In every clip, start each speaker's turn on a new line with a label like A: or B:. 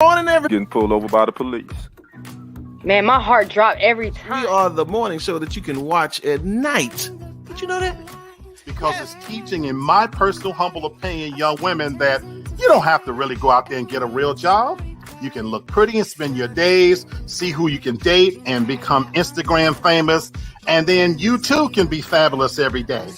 A: Morning, every getting pulled over by the police.
B: Man, my heart dropped every time.
C: We are the morning show that you can watch at night. Did you know that?
D: Because it's teaching, in my personal humble opinion, young women that you don't have to really go out there and get a real job. You can look pretty and spend your days, see who you can date, and become Instagram famous. And then you too can be fabulous every day.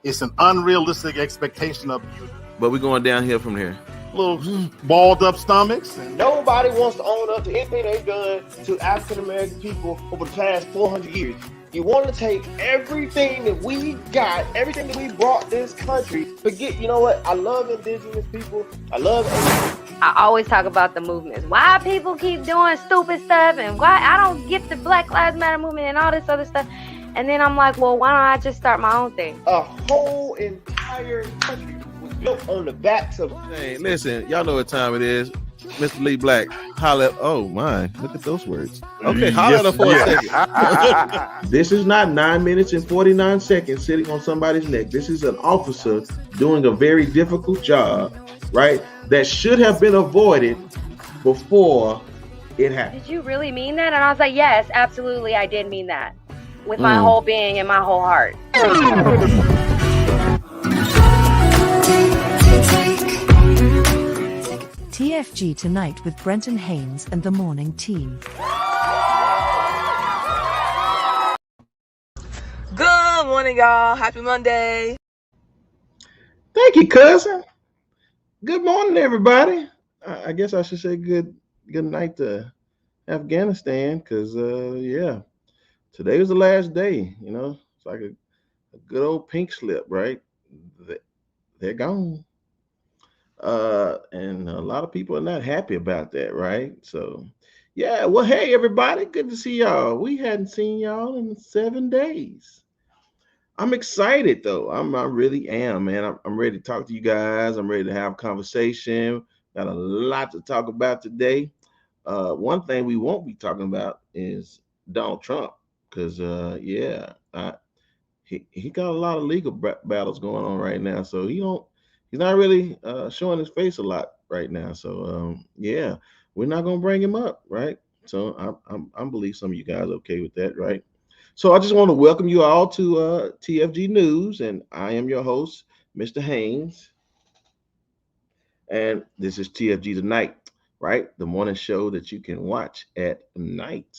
D: It's an unrealistic expectation of you.
C: But we're going downhill from here.
D: Little balled up stomachs.
E: Nobody wants to own up to anything they've done to African American people over the past 400 years. You want to take everything that we got, everything that we brought this country. Forget, you know what? I love indigenous people.
B: I always talk about the movements. Why people keep doing stupid stuff and why I don't get the Black Lives Matter movement and all this other stuff. And then I'm like, well, why don't I just start my own thing?
E: A whole entire country was built on the backs of...
C: Hey, listen, y'all know what time it is. Mr. Lee Black, holla. Oh, my. Look at those words. Okay, holla for a second. This is not 9 minutes and 49 seconds sitting on somebody's neck. This is an officer doing a very difficult job, right? That should have been avoided before it happened.
B: Did you really mean that? And I was like, yes, absolutely, I did mean that. With my whole being and my whole heart.
F: TFG tonight with Brenton, Haynes and the morning team.
G: Good morning, y'all. Happy Monday.
C: Thank you, cousin. Good morning, everybody. I guess I should say good night to Afghanistan, because yeah, today was the last day. You know, it's like a good old pink slip, right? They're gone. And a lot of people are not happy about that, right? So yeah, well, hey everybody, good to see y'all. We hadn't seen y'all in 7 days. I'm excited though. I really am, man. I'm ready to talk to you guys. I'm ready to have a conversation. Got a lot to talk about today. One thing we won't be talking about is Donald Trump, because yeah, he got a lot of legal battles going on right now, so he's not really showing his face a lot right now. So yeah, we're not gonna bring him up, right? So I believe some of you guys are okay with that, right? So I just want to welcome you all to TFG News, and I am your host, Mr. Haynes, and this is TFG Tonight, right? The morning show that you can watch at night.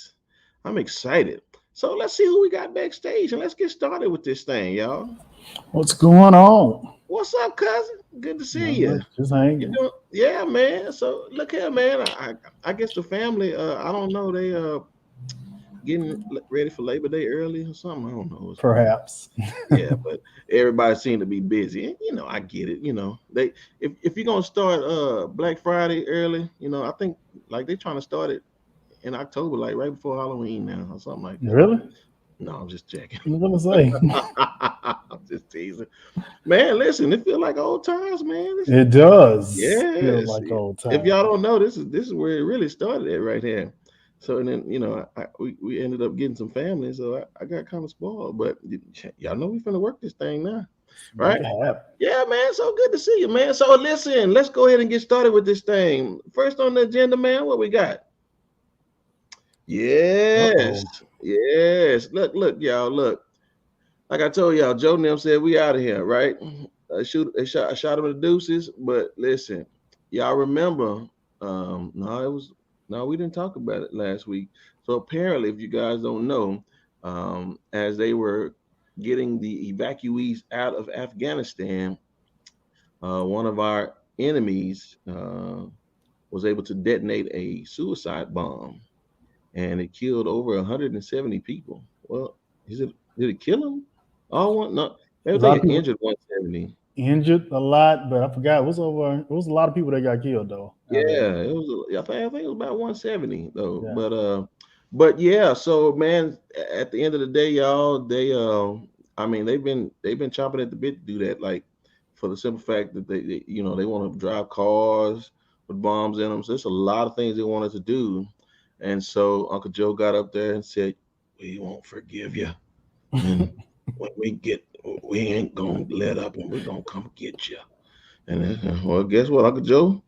C: I'm excited. So let's see who we got backstage, and let's get started with this thing, y'all.
H: What's going on?
C: What's up, cousin? Good to see you.
H: Just hanging.
C: Yeah, man. So look here, man. I guess the family, I don't know, they getting ready for Labor Day early or something. I don't know.
H: Perhaps.
C: Yeah, but everybody seemed to be busy. And, you know, I get it. You know, if you're gonna start Black Friday early, you know, I think like they're trying to start it in October, like right before Halloween now or something like that.
H: Really?
C: No, I'm just checking.
H: I was gonna say.
C: I'm just teasing. Man, listen, it feels like old times, man.
H: It does.
C: Yeah.
H: Feel like old times.
C: If y'all don't know, this is where it really started at right here. So and then, you know, we ended up getting some family, so I got kind of spoiled. But y'all know we finna work this thing now, right? Yeah, man. So good to see you, man. So listen, let's go ahead and get started with this thing. First on the agenda, man, what we got? Yes. Yes. Look, y'all. Look. Like I told y'all, Joe and them said we out of here, right? I shot him in the deuces. But listen, y'all remember? No, we didn't talk about it last week. So apparently, if you guys don't know, as they were getting the evacuees out of Afghanistan, one of our enemies was able to detonate a suicide bomb, and it killed over 170 people. Well, did it kill them? No, they were injured 170.
H: Injured a lot, but I forgot. It was a lot of people that got killed though.
C: Yeah, it was. I think it was about 170 though. Yeah. But yeah. So man, at the end of the day, y'all, they've been chomping at the bit to do that. Like for the simple fact that they want to drive cars with bombs in them. So there's a lot of things they wanted to do, and so Uncle Joe got up there and said, "We won't forgive you." And when we get we ain't gonna let up, and we're gonna come get you. And well, guess what, Uncle Joe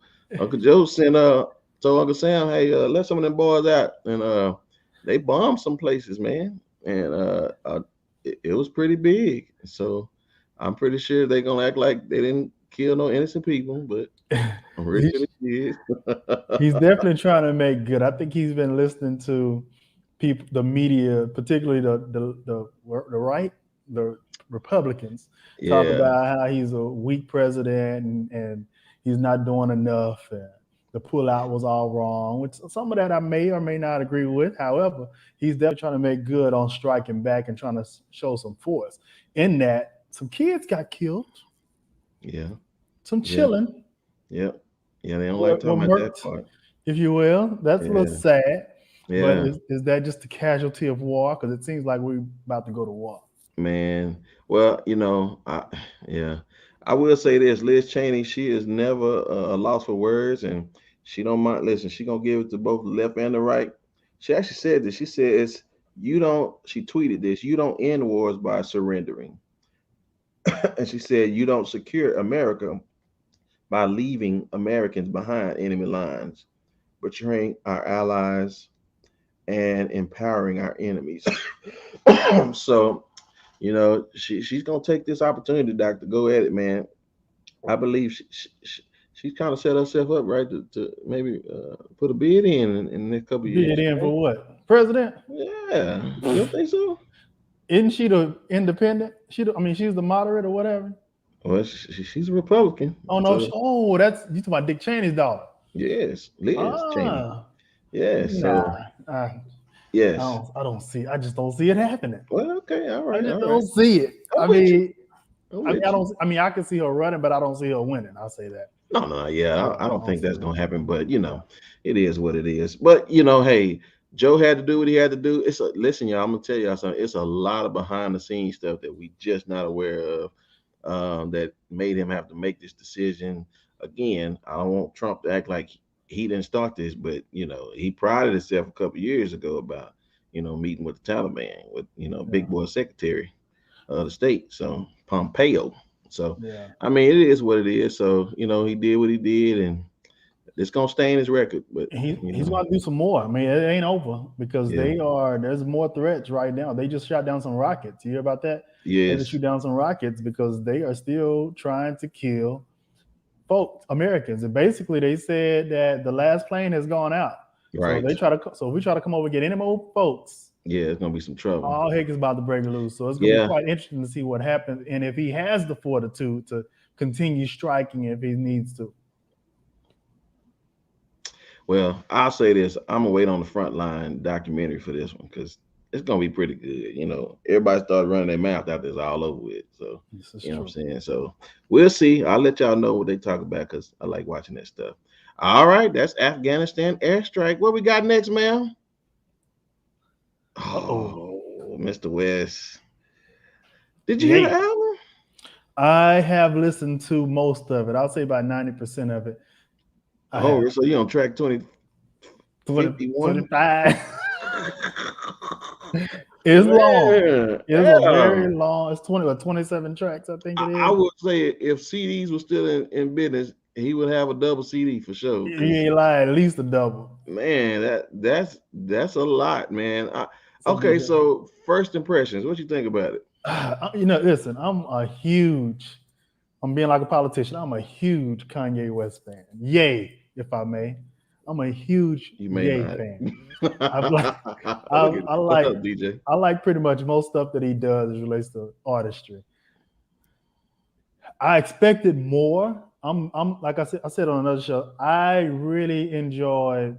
C: sent told Uncle Sam, hey, let some of them boys out, and they bombed some places, man, and it was pretty big. So I'm pretty sure they're gonna act like they didn't kill no innocent people, but I'm pretty sure they did.
H: He's definitely trying to make good. I think he's been listening to people, the media, particularly the right, the Republicans, talk about how he's a weak president and he's not doing enough, and the pullout was all wrong. Which some of that I may or may not agree with. However, he's definitely trying to make good on striking back and trying to show some force. In that, some kids got killed.
C: Yeah.
H: Some chilling.
C: Yeah. Yeah, they don't like talking about that part,
H: if you will. That's a little sad.
C: Yeah.
H: But is that just the casualty of war? Because it seems like we're about to go to war.
C: Man, well, I will say this: Liz Cheney, she is never a loss for words, and she don't mind. Listen, she gonna give it to both the left and the right. She actually said this. She says, "You don't." She tweeted this: "You don't end wars by surrendering," and she said, "You don't secure America by leaving Americans behind enemy lines, betraying our allies and empowering our enemies." So. She's gonna take this opportunity, Doc, to go at it, man. I believe she's kind of set herself up right to maybe put a bid in the next couple of years.
H: Bid in for what? President?
C: Yeah, you don't think so?
H: Isn't she the independent? She's the moderate or whatever.
C: Well, she's a Republican.
H: Oh no! That's you talking about Dick Cheney's daughter?
C: Yes, Liz Cheney. Yeah, yes.
H: I don't see. I just don't see it happening.
C: Well, okay, all right.
H: I just don't see it.
C: I
H: I can see her running, but I don't see her winning. I'll say that.
C: No, yeah, I don't think that's gonna happen. But it is what it is. But hey, Joe had to do what he had to do. Listen, y'all. I'm gonna tell y'all something. It's a lot of behind the scenes stuff that we just not aware of. That made him have to make this decision. Again, I don't want Trump to act like he didn't start this, but he prided himself a couple of years ago about meeting with the Taliban with big boy secretary of the state, so Pompeo. So it is what it is. So he did what he did, and it's gonna stay in his record. But
H: he's gonna do some more. It ain't over because there's more threats right now. They just shot down some rockets. You hear about that?
C: Yes.
H: They just shoot down some rockets because they are still trying to kill folks, Americans. And basically they said that the last plane has gone out.
C: Right.
H: So if we try to come over and get any more folks,
C: it's gonna be some trouble.
H: All heck is about to break loose. So it's gonna be quite interesting to see what happens and if he has the fortitude to continue striking if he needs to.
C: Well, I'll say this: I'm gonna wait on the Frontline documentary for this one because it's gonna be pretty good. Everybody started running their mouth after it's all over with. So what I'm saying. So we'll see. I'll let y'all know what they talk about because I like watching that stuff. All right, that's Afghanistan airstrike. What we got next, ma'am? Oh, Mr. West. Did you hear the album?
H: I have listened to most of it. I'll say about 90% of it.
C: So you on track 20,
H: 25. It's long. It's a very long. It's 27 tracks, I think it is.
C: I would say if CDs were still in business, he would have a double CD for sure.
H: You ain't lying, at least a double.
C: Man, that's a lot, man. So first impressions, what you think about it?
H: Listen, I'm being like a politician. I'm a huge Kanye West fan. Yay, if I may. I'm a huge Ye fan. I like pretty much most stuff that he does as relates to artistry. I expected more. I'm like I said on another show, I really enjoyed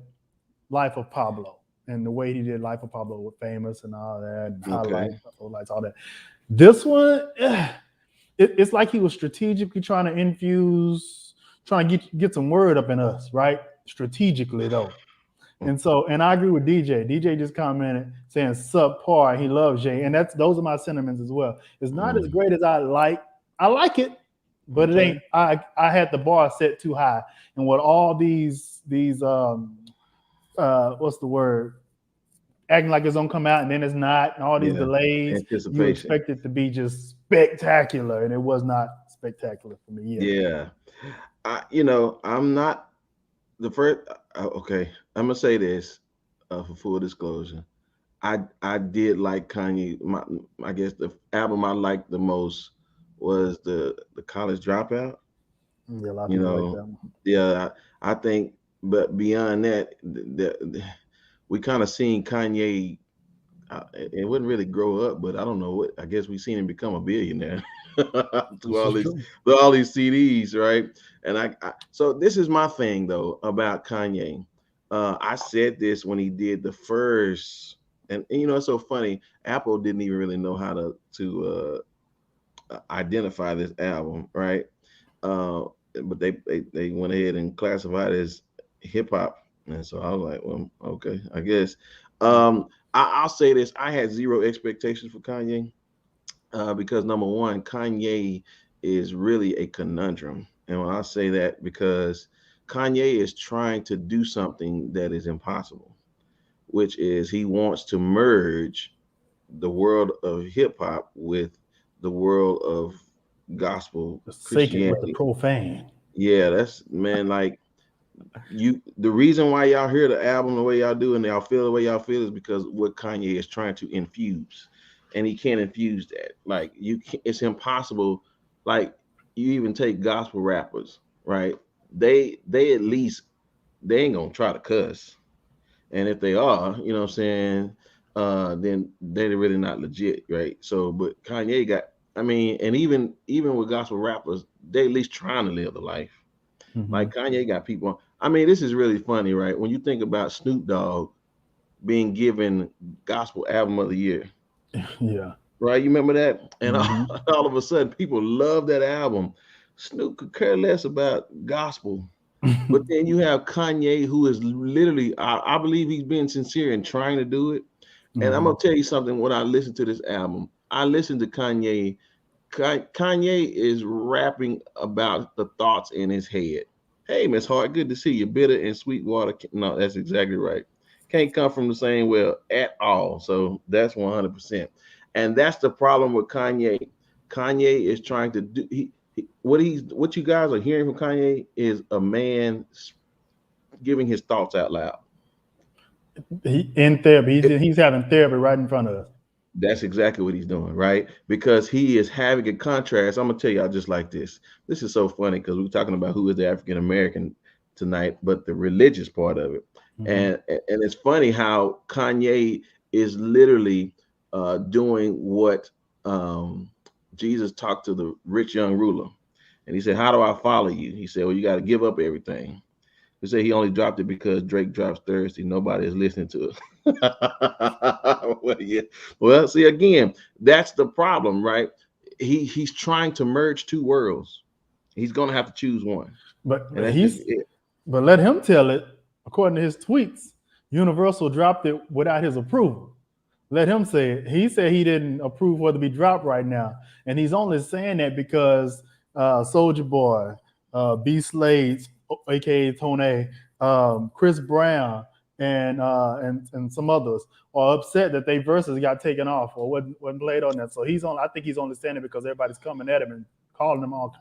H: Life of Pablo and the way he did Life of Pablo with Famous and all that. Highlights, all that. This one, it's like he was strategically trying to get some word up in us, right? Strategically though. And I agree with DJ. DJ just commented saying subpar, he loves Jay. And those are my sentiments as well. It's not as great as I like. I like it, but it ain't. I had the bar set too high. And with all these what's the word? Acting like it's gonna come out and then it's not, and all these delays, you expect it to be just spectacular, and it was not spectacular for me.
C: Yeah. I'm not the first. Okay, I'm gonna say this for full disclosure. I did like Kanye. I guess the album I liked the most was the College Dropout.
H: Yeah, a lot of
C: You
H: people like
C: know,
H: that one.
C: yeah, I think. But beyond that, we kind of seen Kanye. It wouldn't really grow up, but I don't know what. I guess we seen him become a billionaire through all these CDs, right? And so this is my thing though about Kanye. I said this when he did the first, and it's so funny. Apple didn't even really know how to identify this album, right? But they went ahead and classified it as hip hop, and so I was like, well, okay, I guess. I'll say this: I had zero expectations for Kanye because number one, Kanye is really a conundrum, and when I say that because Kanye is trying to do something that is impossible, which is he wants to merge the world of hip hop with the world of gospel
H: The sacred
C: Christianity.
H: with the profane.
C: Yeah, that's man. Like the reason why y'all hear the album the way y'all do and y'all feel the way y'all feel is because what Kanye is trying to infuse, and he can't infuse that. Like it's impossible. Like you even take gospel rappers, right? They at least they ain't gonna try to cuss. And if they are, you know what I'm saying, then they're really not legit, right? So, but Kanye got, I mean, and even with gospel rappers, they at least trying to live the life.
H: Mm-hmm.
C: Like Kanye got people. I mean, this is really funny, right? When you think about Snoop Dogg being given Gospel Album of the Year,
H: Yeah.
C: right? You remember that? And
H: Mm-hmm.
C: all of a sudden, people love that album. Snoop could care less about gospel. But then you have Kanye, who is literally, I believe he's being sincere in trying to do it. And I'm gonna tell you something. When I listen to this album, I listen to Kanye. Kanye is rapping about the thoughts in his head. Hey, Miss Hart, good to see you. Bitter and sweet water. No, that's exactly right. Can't come from the same well at all. So that's 100%. And that's the problem with Kanye. Kanye is trying to do. What you guys are hearing from Kanye is a man giving his thoughts out loud.
H: In therapy, he's having therapy right in front of us.
C: That's exactly what he's doing, right? Because he is having a contrast. I'm gonna tell y'all just like this. This is so funny because we're talking about who is the African American tonight, but the religious part of it, and it's funny how Kanye is literally doing what Jesus talked to the rich young ruler, and he said, "How do I follow you?" He said, "Well, you got to give up everything." He said he only dropped it because Drake drops Thursday. Nobody is listening to it. Well, yeah. Well, see, again, that's the problem, right? He's trying to merge two worlds. He's gonna have to choose one.
H: But
C: But
H: but let him tell it. According to his tweets, Universal dropped it without his approval. Let him say it. He said he didn't approve for it to be dropped right now, and he's only saying that because Soulja Boy, B Slade, aka Tone, Chris Brown, and some others are upset that their verses got taken off or wasn't played on that. So I think he's only saying it because everybody's coming at him and calling him all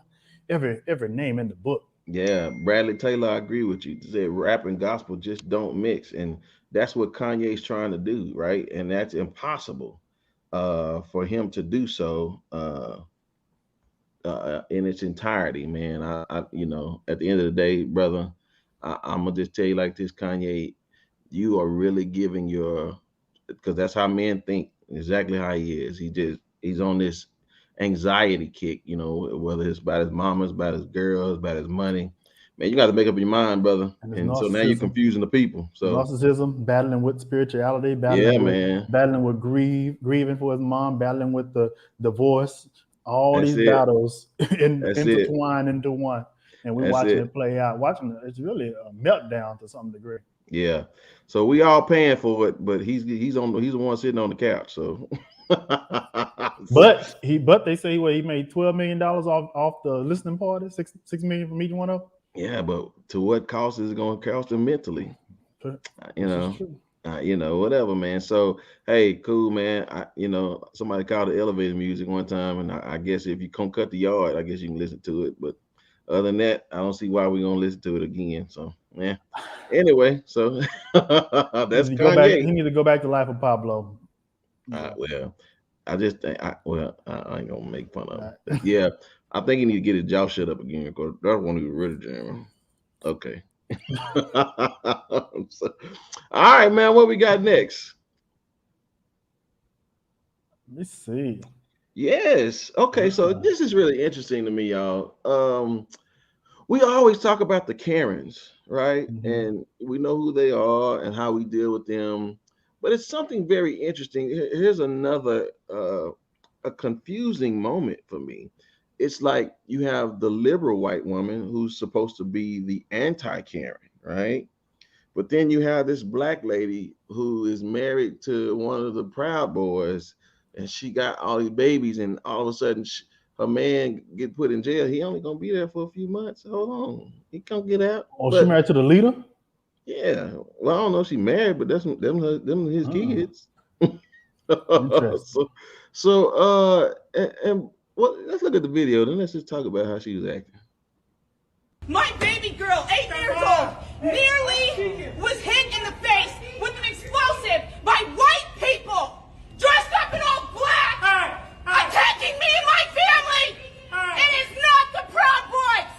H: every name in the book.
C: Yeah, Bradley Taylor, I agree with you. Said rap and gospel just don't mix, and that's what Kanye's trying to do, right? And that's impossible for him to do so in its entirety, man. At the end of the day, brother, I'm gonna just tell you like this, Kanye, you are really giving because that's how men think, exactly how he is. He's on this anxiety kick, whether it's about his mamas, about his girls, about his money. Man, you got to make up your mind, brother. And so now you're confusing the people. So
H: narcissism, battling with spirituality, battling with grieving for his mom, battling with the divorce. All these battles intertwined into one, and we're watching it play out. It's really a meltdown to some degree.
C: Yeah, so we all paying for it, but he's the one sitting on the couch. So,
H: but they say he made $12 million off the listening party, $6 million from each one of them.
C: Yeah, but to what cost is it going to cost him mentally? You know, whatever, man. So, hey, cool, man. Somebody called it elevator music one time, and I guess if you come cut the yard, I guess you can listen to it. But other than that, I don't see why we're gonna listen to it again. So, yeah. Anyway, so that's
H: He
C: Kanye.
H: need to go back to Life of Pablo.
C: Well, I just think I ain't gonna make fun of him. But yeah, I think he need to get his jaw shut up again because that's one he was really jamming. Okay. So, all right, man. What we got next?
H: Let me see.
C: Yes. Okay. So this is really interesting to me, y'all. We always talk about the Karens, right? And we know who they are and how we deal with them. But it's something very interesting. Here's another a confusing moment for me. It's like you have the liberal white woman who's supposed to be the anti-Karen, right? But then you have this black lady who is married to one of the Proud Boys, and she got all these babies, and all of a sudden her man get put in jail. He only gonna be there for a few months. Hold on, he can't get out.
H: Oh, she married to the leader?
C: Yeah. Well, I don't know if she married, but them his kids. And well, let's look at the video. Then let's just talk about how she was acting.
I: My baby girl, 8 years old, nearly was hit in the face with an explosive by white people dressed up in all black, attacking me and my family. It is not the Proud Boys.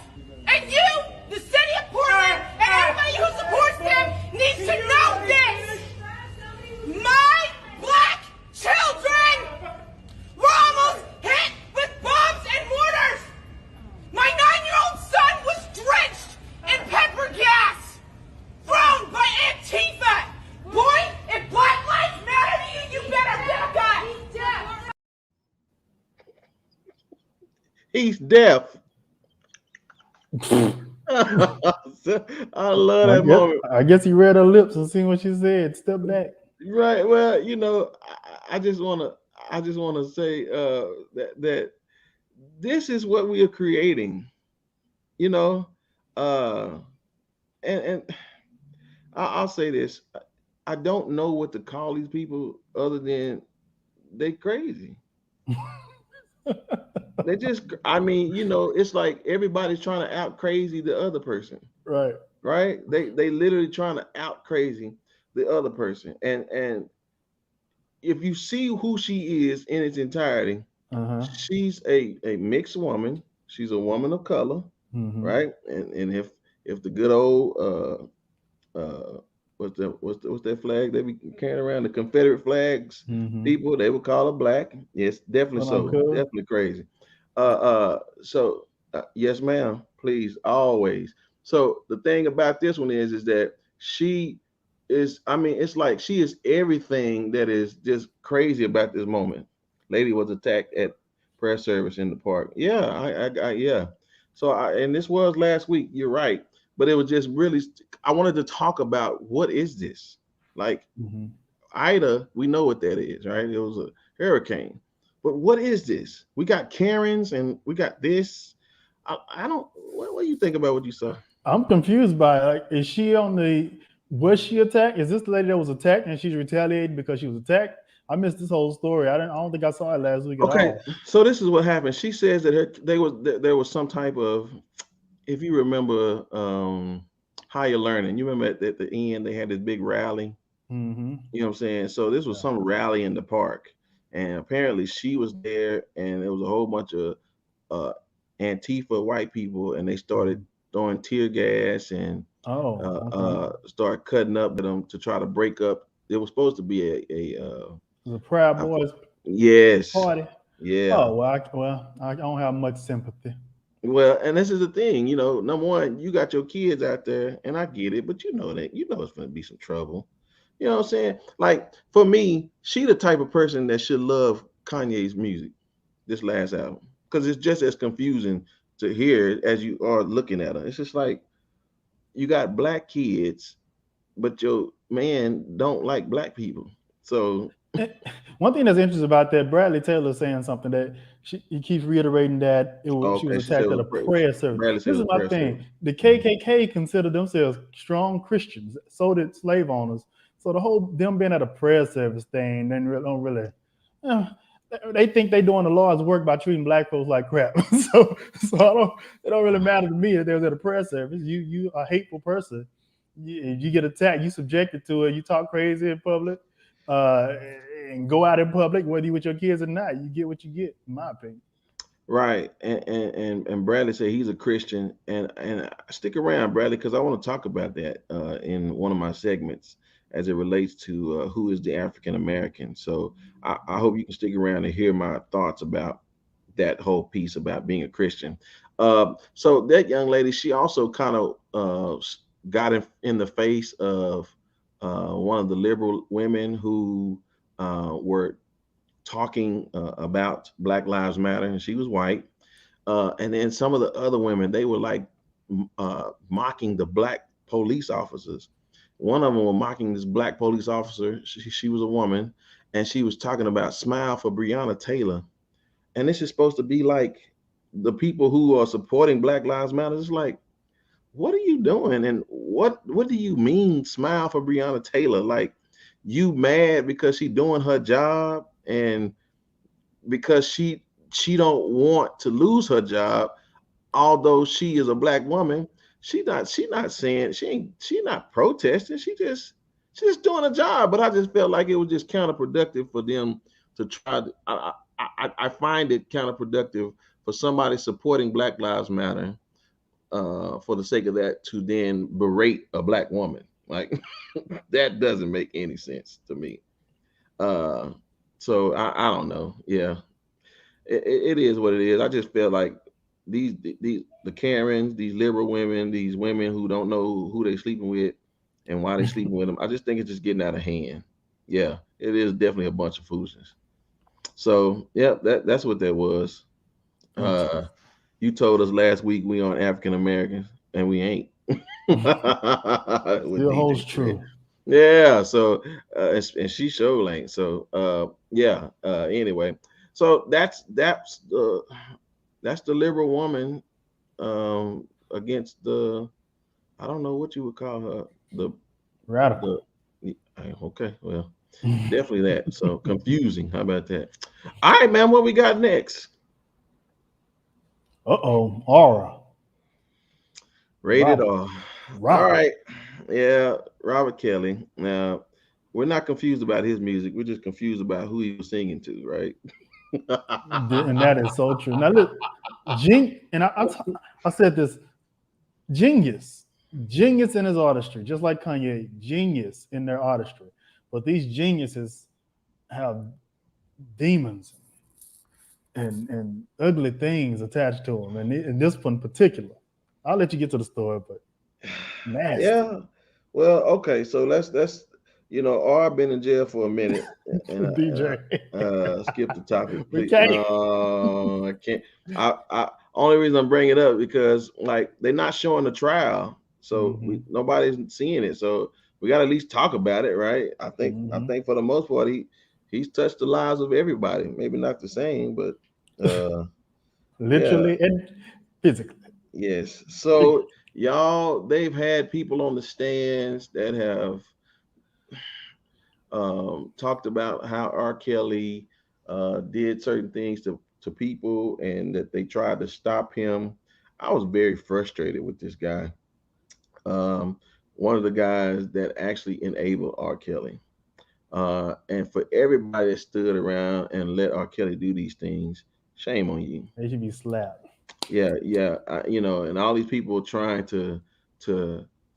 I: And you, the city of Portland, and everybody who supports them needs to know this. My black children were almost hit with bombs and mortars. My 9-year-old son was drenched in pepper gas thrown by Antifa. Boy, if Black Lives Matter to you, you better back up.
C: He's deaf. I love that moment.
H: I guess he read her lips and seen what she said. Step back.
C: Right. Well, you know, I just wanna say that this is what we are creating. You know, and I'll say this. I don't know what to call these people other than they crazy. They just, I mean, you know, it's like everybody's trying to out crazy the other person.
H: Right.
C: Right. They literally trying to out crazy the other person. And if you see who she is in its entirety, she's a mixed woman. She's a woman of color. Right. And if the good old what's that flag they be carrying around, the Confederate flags, people, they would call her black. Yes, definitely so. Definitely crazy. So yes, ma'am, please, always. So the thing about this one is that she is, I mean, it's like she is everything that is just crazy about this moment. Lady was attacked at prayer service in the park. Yeah, yeah. So and this was last week, you're right. But it was just really, I wanted to talk about what is this? Like Ida, we know what that is, right? It was a hurricane. But what is this? We got Karens and we got this. I don't, what do you think about what you saw?
H: I'm confused by it. Like, is she was she attacked? Is this the lady that was attacked and she's retaliating because she was attacked? I missed this whole story. I don't think I saw it last week at all.
C: So this is what happened. She says that there was some type of, if you remember higher learning, you remember at the end they had this big rally. You know what I'm saying? So this was some rally in the park, and apparently she was there, and there was a whole bunch of Antifa white people, and they started throwing tear gas and start cutting up with them to try to break up. It was supposed to be
H: the Proud Boys party.
C: Yeah.
H: Oh well, I don't have much sympathy.
C: Well, and this is the thing, you know, number one, you got your kids out there, and I get it, but you know it's going to be some trouble. You know what I'm saying? Like, for me, she the type of person that should love Kanye's music, this last album, because it's just as confusing to hear as you are looking at her. It's just like, you got black kids, but your man don't like black people. So
H: one thing that's interesting about that, Bradley Taylor saying something that he keeps reiterating that she was attacked at a prayer service. This is my thing. The KKK consider themselves strong Christians. So did slave owners. So the whole them being at a prayer service thing, then don't really. They think they're doing the Lord's work by treating black folks like crap. so it don't really matter to me if they're at a prayer service. You a hateful person. You get attacked, you subjected to it. You talk crazy in public, and go out in public, whether you with your kids or not. You get what you get, in my opinion.
C: Right, and Bradley said he's a Christian, and stick around, Bradley, because I want to talk about that in one of my segments as it relates to who is the African American. So I hope you can stick around and hear my thoughts about that whole piece about being a Christian. So that young lady, she also kind of got in the face of one of the liberal women who were talking about Black Lives Matter, and she was white. And then some of the other women, they were like mocking the black police officers. One of them was mocking this black police officer. She was a woman, and she was talking about smile for Breonna Taylor. And this is supposed to be like the people who are supporting Black Lives Matter. It's like, what are you doing? And what do you mean smile for Breonna Taylor? Like, you mad because she doing her job and because she don't want to lose her job, although she is a black woman. She not saying she not protesting. She's just doing a job. But I just felt like it was just counterproductive for them to try to, I find it counterproductive for somebody supporting Black Lives Matter for the sake of that to then berate a black woman. Like, that doesn't make any sense to me. So I don't know. Yeah, it is what it is. I just feel like the Karens, these liberal women, these women who don't know who they sleeping with and why they sleeping with them. I just think it's just getting out of hand. Yeah, it is definitely a bunch of foolishness. So yeah, that's what that was. You told us last week we on African Americans, and we ain't.
H: Still holds true.
C: Yeah, so and she sure ain't. So yeah. Anyway, so that's the liberal woman against the, I don't know what you would call her, the
H: radical.
C: Okay, well, definitely that. So confusing. How about that? All right, man. What we got next?
H: Aura.
C: Rated R. All right. Yeah, Robert Kelly. Now, we're not confused about his music. We're just confused about who he was singing to, right?
H: And that is so true. Now, look, and I said this, genius in his artistry, just like Kanye, genius in their artistry. But these geniuses have demons and ugly things attached to them. And in this one in particular, I'll let you get to the story, but nasty.
C: Yeah. Well, okay. So let's R been in jail for a minute. And
H: DJ.
C: Skip the topic.
H: We can't.
C: I can't. I only reason I'm bringing it up because like they're not showing the trial, so nobody's seeing it. So we got to at least talk about it, right? I think for the most part he's touched the lives of everybody. Maybe not the same, but
H: literally and physically.
C: Yes. So y'all, they've had people on the stands that have talked about how R. Kelly did certain things to people and that they tried to stop him. I was very frustrated with this guy. One of the guys that actually enabled R. Kelly. And for everybody that stood around and let R. Kelly do these things, shame on you.
H: They should be slapped.
C: Yeah. And all these people trying to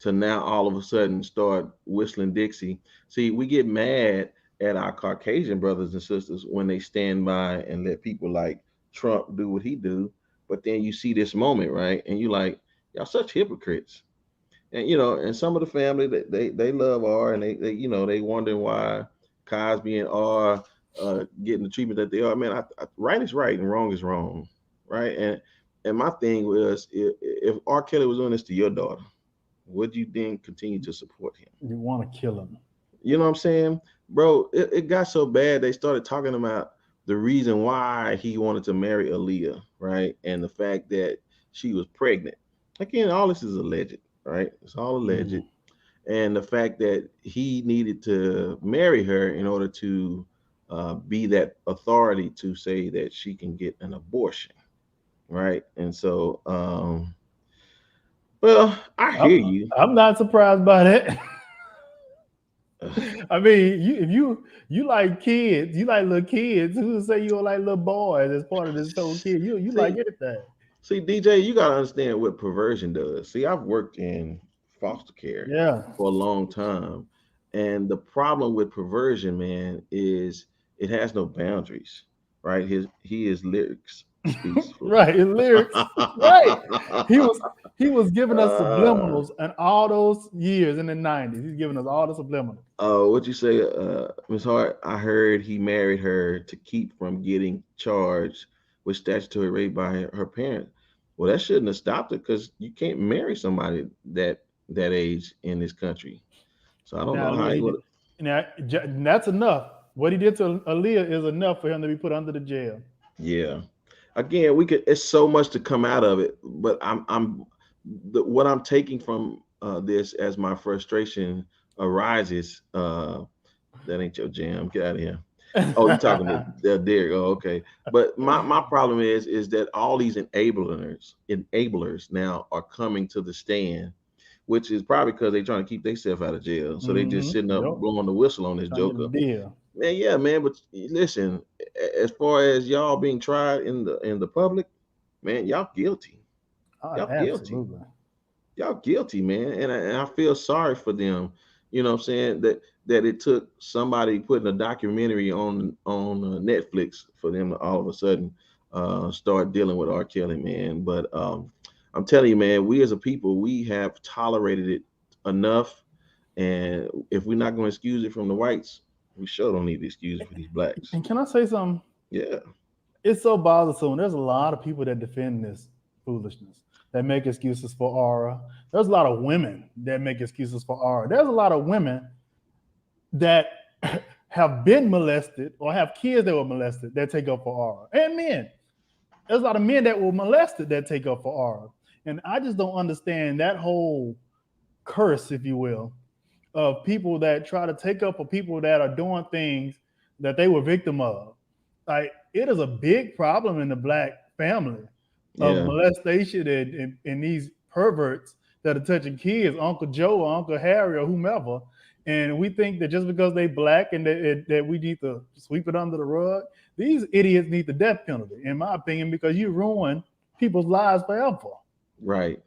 C: now all of a sudden start whistling Dixie. See, we get mad at our Caucasian brothers and sisters when they stand by and let people like Trump do what he do. But then you see this moment, right? And you like, y'all such hypocrites. And and some of the family that they love R, and they wondering why Cosby and R getting the treatment that they are. Man, right is right and wrong is wrong, right? And my thing was, if R. Kelly was doing this to your daughter, would you then continue to support him?
H: You want to kill him.
C: You know what I'm saying? Bro, it got so bad they started talking about the reason why he wanted to marry Aaliyah, right? And the fact that she was pregnant. Again, all this is alleged, right? It's all alleged. and the fact that he needed to marry her in order to be that authority to say that she can get an abortion, right? And so, well, I hear you.
H: I'm not surprised by that. I mean, if you like kids, you like little kids. Who would say you don't like little boys as part of this whole kid? You
C: See,
H: like anything.
C: See, DJ, you gotta understand what perversion does. See, I've worked in foster care
H: Yeah.
C: for a long time, and the problem with perversion, man, is it has no boundaries, right? His lyrics speaks for.
H: Right, his lyrics. Right. He was giving us subliminals and all those years in the 90s. He's giving us all the subliminals.
C: Oh, what you say, Ms. Hart? I heard he married her to keep from getting charged with statutory rape by her parents. Well, that shouldn't have stopped it because you can't marry somebody that age in this country. So I don't know how he would.
H: Now, that's enough. What he did to Aaliyah is enough for him to be put under the jail.
C: Yeah. Again, we could. It's so much to come out of it, but what I'm taking from this as my frustration arises. That ain't your jam. Get out of here. Oh, you're talking to Derek. Oh, okay. But my problem is that all these enablers now are coming to the stand, which is probably because they're trying to keep themselves out of jail. So they just sitting up blowing the whistle on this joker. Man, yeah, man. But listen, as far as y'all being tried in the public, man, y'all guilty.
H: Absolutely.
C: Y'all guilty, man. And I feel sorry for them. You know what I'm saying? That it took somebody putting a documentary on Netflix for them to all of a sudden start dealing with R. Kelly, man. But I'm telling you, man, we as a people, we have tolerated it enough. And if we're not going to excuse it from the whites, we sure don't need to excuse it for these blacks.
H: And can I say something?
C: Yeah.
H: It's so bothersome. There's a lot of people that defend this foolishness, that make excuses for aura. There's a lot of women that make excuses for aura. There's a lot of women that have been molested or have kids that were molested that take up for aura. And men. There's a lot of men that were molested that take up for aura. And I just don't understand that whole curse, if you will, of people that try to take up for people that are doing things that they were victim of. Like, it is a big problem in the black family of molestation and these perverts that are touching kids, Uncle Joe or Uncle Harry or whomever. And we think that just because they black and that we need to sweep it under the rug, these idiots need the death penalty, in my opinion, because you ruin people's lives forever.
C: Right.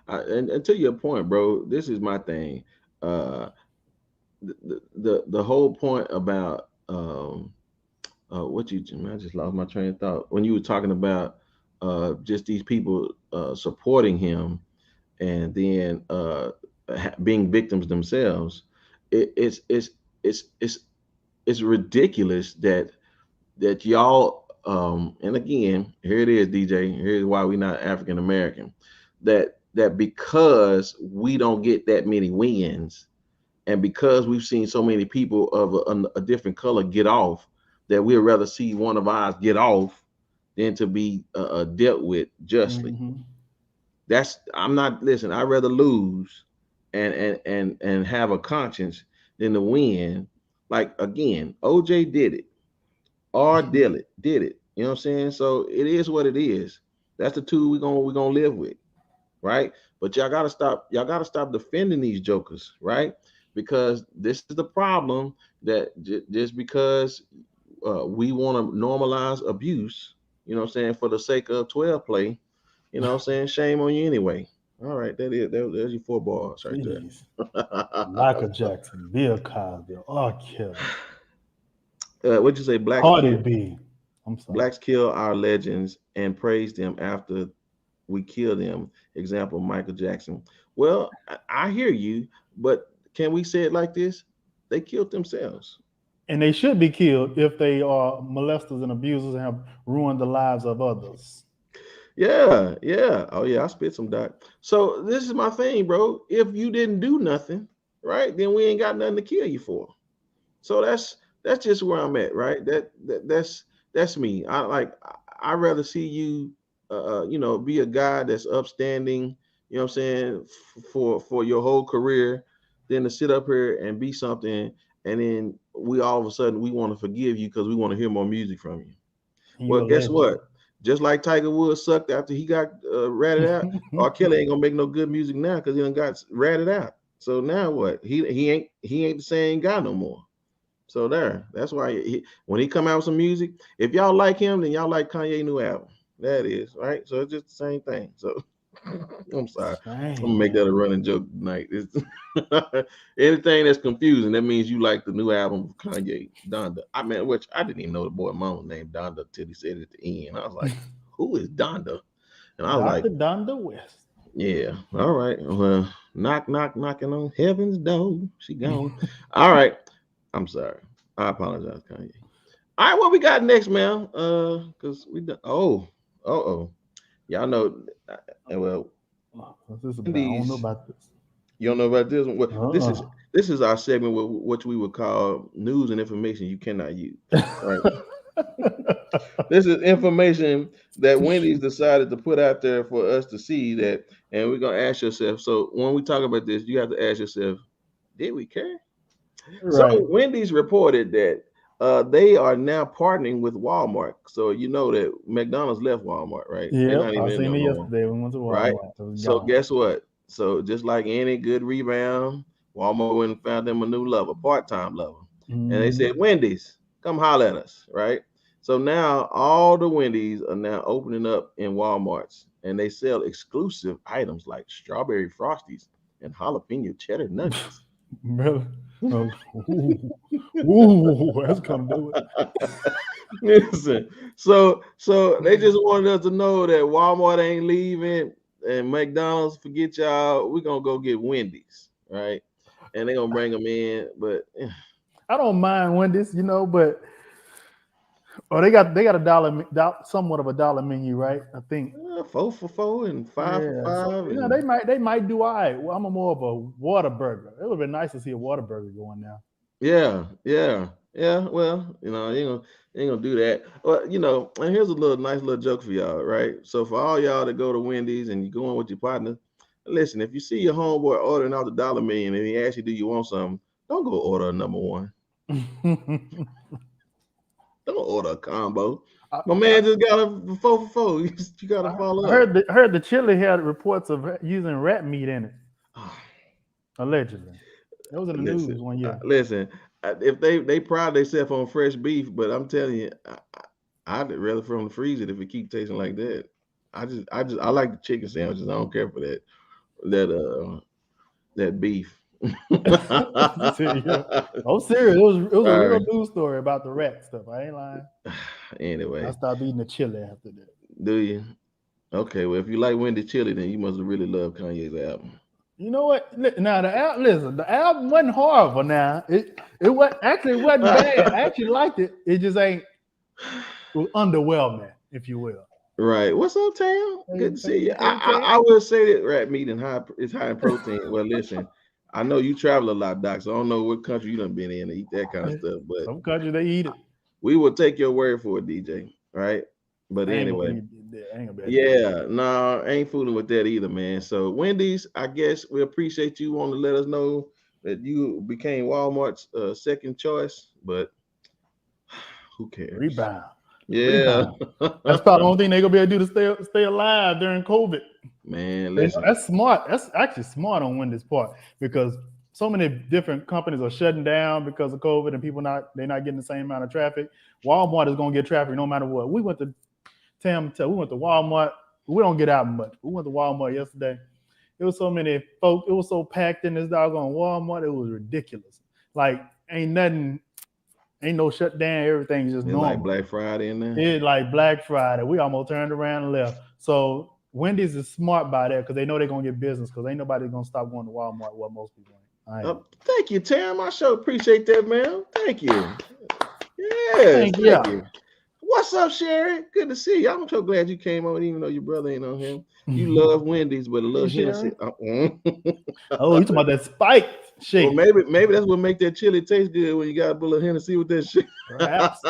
C: And to your point, bro, this is my thing. The whole point about I just lost my train of thought when you were talking about just these people supporting him and then being victims themselves. It's ridiculous that y'all and again, here it is, DJ. Here's why we're not African American. That because we don't get that many wins, and because we've seen so many people of a different color get off, that we'd rather see one of ours get off than to be dealt with justly. Mm-hmm. I'd rather lose and have a conscience than to win. Like, again, OJ did it. R. did it. You know what I'm saying? So it is what it is. That's the two we're gonna live with, right? But y'all gotta stop defending these jokers, right? Because this is the problem, that just because we want to normalize abuse, you know what I'm saying, for the sake of 12 play, you know what I'm saying, shame on you anyway. All right, there's your 4 bars right there.
H: Michael Jackson, Bill Cosby, R. Kelly.
C: What'd you say?
H: Cardi B. I'm sorry.
C: Blacks kill our legends and praise them after we kill them. Example, Michael Jackson. Well, I hear you, but can we say it like this? They killed themselves.
H: And they should be killed if they are molesters and abusers and have ruined the lives of others.
C: Yeah. Oh yeah, I spit some, Doc. So this is my thing, bro. If you didn't do nothing, right, then we ain't got nothing to kill you for. So that's just where I'm at, right? That's me. I'd rather see you be a guy that's upstanding, you know what I'm saying, for your whole career, than to sit up here and be something, and then we all of a sudden we want to forgive you because we want to hear more music from you. Well, guess what? Just like Tiger Woods sucked after he got ratted out, R. Kelly ain't gonna make no good music now because he done got ratted out. So now what? He ain't the same guy no more. So that's why when he come out with some music, if y'all like him, then y'all like Kanye new album. That is right. So it's just the same thing. So I'm sorry. I'm gonna make that a running joke tonight. Anything that's confusing, that means you like the new album of Kanye, Donda. I mean, which I didn't even know the boy mama named Donda till he said it at the end. I was like, who is Donda? And I was like,
H: Donda West.
C: Yeah. All right. Well, knocking on heaven's door. She gone. All right. I'm sorry. I apologize, Kanye. All right, what we got next, man? Because we done. Y'all know. Well,
H: what's this about? I don't know about this.
C: You don't know about this one? Well, this is our segment with what we would call news and information you cannot use. Right? This is information that Wendy's decided to put out there for us to see that, and we're gonna ask yourself. So when we talk about this, you have to ask yourself, did we care? Right. So Wendy's reported that they are now partnering with Walmart. So you know that McDonald's left Walmart, right?
H: Yeah, I seen it yesterday. We went to Walmart.
C: Right. So guess what? So just like any good rebound, Walmart went and found them a new lover, part-time lover. And they said, Wendy's, come holler at us, right? So now all the Wendy's are now opening up in Walmarts, and they sell exclusive items like strawberry frosties and jalapeno cheddar nuggets.
H: Really? Ooh, that's gonna do it.
C: Listen, so they just wanted us to know that Walmart ain't leaving and McDonald's, forget y'all. We're gonna go get Wendy's, right? And they're gonna bring them in, but
H: I don't mind Wendy's, but they got a dollar, somewhat of a dollar menu, right? I think
C: 4 for $4 and 5 for $5.
H: So, they might do all right. Well, I'm more of a Whataburger. It would be nice to see a Whataburger going now.
C: Yeah. Well, you ain't gonna do that. Well, and here's a nice little joke for y'all, right? So for all y'all that go to Wendy's and you going with your partner, listen, if you see your homeboy ordering out the dollar menu and he asks you, do you want something? Don't go order a number one. Don't order a combo. My man just got a 4 for $4. You gotta follow up.
H: I heard the chili had reports of using rat meat in it. Allegedly. That was in the news one year.
C: Listen, if they pride themselves on fresh beef, but I'm telling you, I'd rather from the freezer if it keep tasting like that. I like the chicken sandwiches. I don't care for that beef.
H: I'm serious. It was a real news story about the rat stuff. I ain't lying.
C: Anyway,
H: I stopped eating the chili after that.
C: Do you? Okay, well, if you like Wendy chili, then you must really love Kanye's album.
H: You know what? Now the album wasn't horrible. Now it wasn't bad. I actually liked it. It just ain't underwhelming, if you will.
C: Right. What's up, Tam? Good to see you. I will say that rat meat is high in protein. Well, listen. I know you travel a lot, Doc, so I don't know what country you done been in to eat that kind of stuff. But
H: some countries they eat it.
C: We will take your word for it, DJ. Right? But anyway, I ain't fooling with that either, man. So Wendy's, I guess we appreciate you wanting to let us know that you became Walmart's second choice, but who cares?
H: Rebound.
C: Yeah.
H: That's probably the only thing they're gonna be able to do to stay alive during COVID.
C: Man, listen.
H: That's smart. That's actually smart on Wendy's part because so many different companies are shutting down because of COVID and people they're not getting the same amount of traffic. Walmart is gonna get traffic no matter what. We went to Walmart. We don't get out much. We went to Walmart yesterday. It was so many folks. It was so packed in this doggone Walmart. It was ridiculous. Like ain't no shutdown. Everything's just normal.
C: Like Black Friday in there.
H: It's like Black Friday. We almost turned around and left. So Wendy's is smart by that because they know they're gonna get business because ain't nobody gonna stop going to Walmart. What most people ain't.
C: Thank you, Tam. I sure appreciate that, man. Thank you. Yeah. Thank you. What's up, Sherry? Good to see you. I'm so glad you came on, even though your brother ain't on him. You love Wendy's, but a little Hennessy.
H: Oh, you talking about that spiked shake?
C: Well, maybe that's what make that chili taste good when you got a little Hennessy with that shit.
H: Perhaps.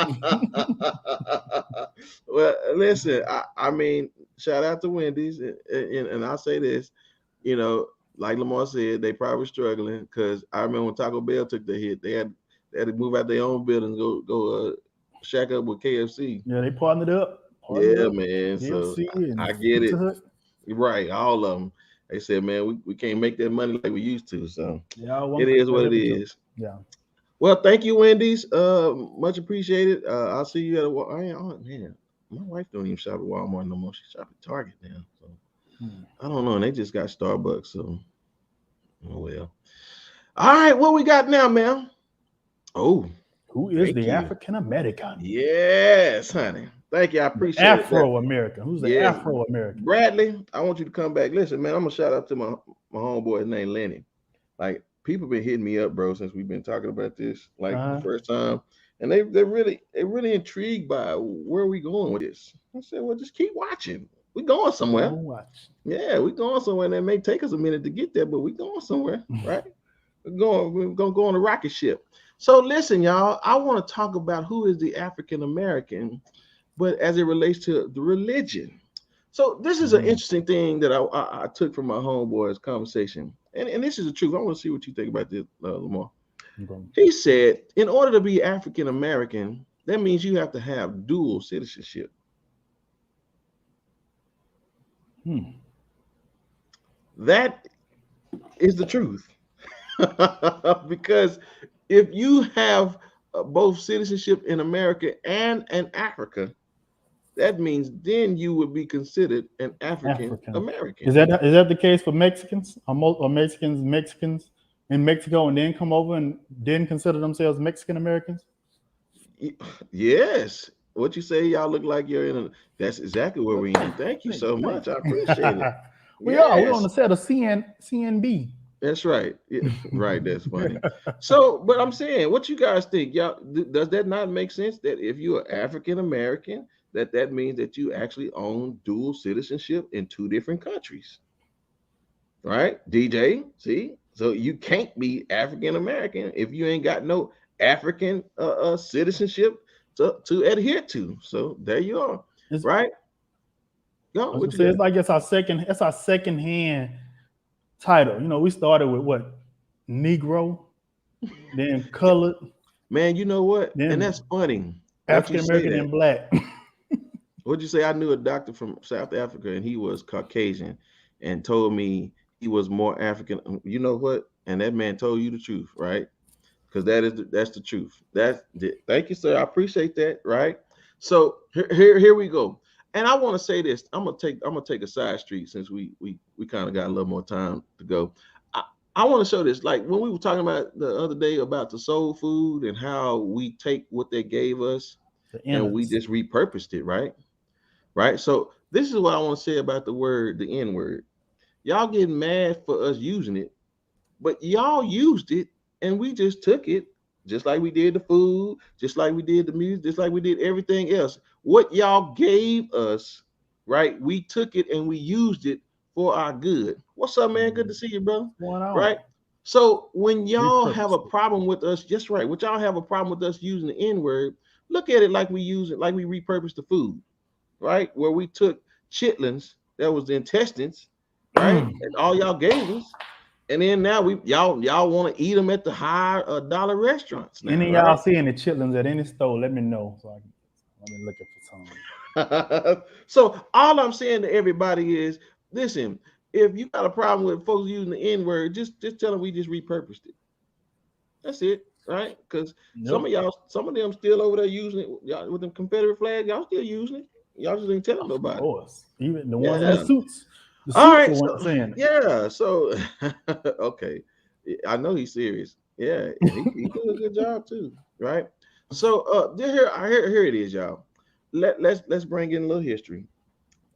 C: Well, listen. I mean, shout out to Wendy's, and I'll say this. like Lamar said, they probably struggling because I remember when Taco Bell took the hit, they had to move out their own building, go shack up with KFC.
H: Yeah, they partnered up.
C: Yeah, man. So
H: KFC and
C: I get
H: Pizza
C: it.
H: Hut.
C: Right, all of them. They said, man, we can't make that money like we used to. So
H: Yeah,
C: it is what it is.
H: Yeah.
C: Well, thank you, Wendy's. Much appreciated. I'll see you at man, my wife don't even shop at Walmart no more. She shop at Target now. So I don't know. And they just got Starbucks. So oh well. All right, what we got now, man? Oh,
H: who is
C: thank
H: the
C: you.
H: African American?
C: Yes, honey. Thank you. I appreciate it.
H: Afro American. Who's the Afro American?
C: Bradley, I want you to come back. Listen, man, I'm gonna shout out to my homeboy named Lenny. Like, people been hitting me up, bro, since we've been talking about this, like the first time. And they're really intrigued by where we going with this. I said, well, just keep watching. We going somewhere. Yeah, we going somewhere. And it may take us a minute to get there, but we going somewhere, right? We're gonna go on a rocket ship. So listen, y'all, I want to talk about who is the African American, but as it relates to the religion. So this is an interesting thing that I took from my homeboy's conversation. And this is the truth. I want to see what you think about this, Lamar.
H: Okay.
C: He said, in order to be African American, that means you have to have dual citizenship. That is the truth. Because if you have both citizenship in America and in Africa, that means then you would be considered an African American.
H: Is that the case for Mexicans? Or Mexicans in Mexico and then come over and didn't consider themselves Mexican Americans?
C: Yes. What you say, y'all look like you're in that's exactly where we in. Thank you so much. I appreciate it.
H: We're on the set of CNB.
C: That's right. Yeah, right. That's funny. So, but I'm saying, what you guys think? Y'all, does that not make sense that if you're African American, that means that you actually own dual citizenship in two different countries? Right? DJ, see? So you can't be African American if you ain't got no African citizenship to adhere to. So there you are. Right? No,
H: it's like it's our second hand title. You know, we started with what? Negro, then colored.
C: Man, you know what? And that's funny.
H: African American and black.
C: What'd you say? I knew a doctor from South Africa and he was Caucasian and told me he was more African. You know what? And that man told you the truth, right? Because that's the truth. Thank you, sir. I appreciate that, right? So here we go. And I want to say this. I'm gonna take a side street since we kind of got a little more time to go. I want to show this. Like when we were talking about the other day about the soul food and how we take what they gave us and we just repurposed it, right? Right. So this is what I want to say about the N word. Y'all getting mad for us using it, but y'all used it and we just took it, just like we did the food, just like we did the music, just like we did everything else. What y'all gave us, right? We took it and we used it for our good. What's up, man? Good to see you, bro. Right? So when y'all have a problem with us, just right, when y'all have a problem with us using the N-word, look at it like we use it, like we repurposed the food, right? Where we took chitlins, that was the intestines, right? And all y'all gave us. And then now y'all want to eat them at the high dollar restaurants. Now,
H: any y'all seeing the chitlins at any store, let me know so I can look for some.
C: So all I'm saying to everybody is, listen, if you got a problem with folks using the N-word, just tell them we just repurposed it. That's it, right? Because some of them still over there using it y'all, with them Confederate flags. Y'all still using it. Y'all just ain't telling nobody. Of course,
H: even the ones in the suits.
C: All right, so okay. I know he's serious. Yeah, he did a good job too, right? So here it is, y'all. Let's bring in a little history.